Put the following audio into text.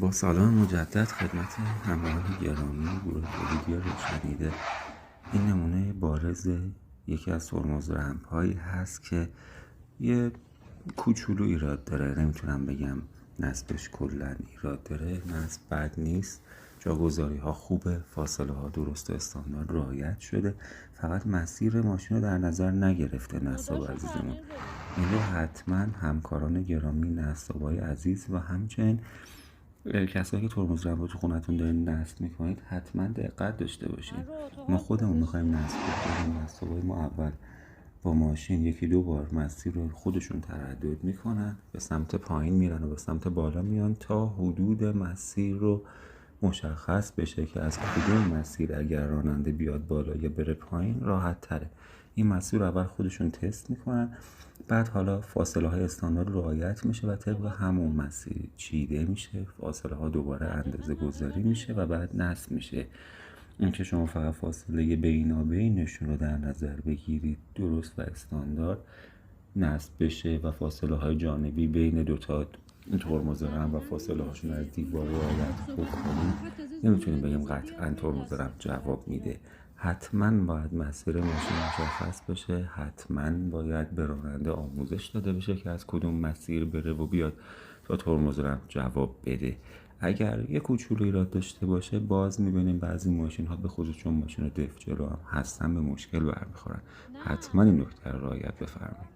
با سلام مجدد خدمت همراهان گرامی گروه ویدیو روشنیده. این نمونه بارز یکی از ترمز رمپ هایی هست که یه کوچولو ایراد داره. نمیتونم بگم نصبش کلا ایراد داره، نصب بد نیست، جاگذاری ها خوبه، فاصله ها درست و استاندارد رعایت شده، فقط مسیر ماشین رو در نظر نگرفته نصاب عزیزمون. این رو حتما همکاران گرامی، نصابای عزیز و همچنین کسایی که ترمز رمپ رو تو خونتون دارین نصب میکنید حتما دقت داشته باشین. ما خودمون میخوایم نصب کنیم، نصابای ما اول با ماشین یکی دو بار مسیر رو خودشون تردد میکنن، به سمت پایین میرن و به سمت بالا میان تا حدود مسیر رو مشخص بشه که از کدوم مسیر اگر راننده بیاد بالا یا بره پایین راحت تره. این مسیر رو اول خودشون تست میکنن، بعد حالا فاصله های استاندارد رعایت میشه و طبق همون مسیر چیده میشه، فاصله ها دوباره اندازه گذاری میشه و بعد نصب میشه. این که شما فقط فاصله بینابینشون رو در نظر بگیرید، درست و استاندارد نصب بشه و فاصله های جانبی بین دوتا ترمز رمپ و فاصله هاشون از دیوار رعایت بکنید، نمیتونیم بگیم قطعا ترمز رمپ جواب میده. حتما باید مسیر ماشین مشخص بشه، حتما باید به راننده آموزش داده بشه که از کدوم مسیر بره و بیاد تا ترمز رمپ جواب بده. اگر یه کوچولو ایراد داشته باشه، باز میبینیم بعضی ماشین ها به خصوص چون ماشین دف جلو هم هستن به مشکل برمیخورن. حتما این نکته رو رعایت بفرمایید.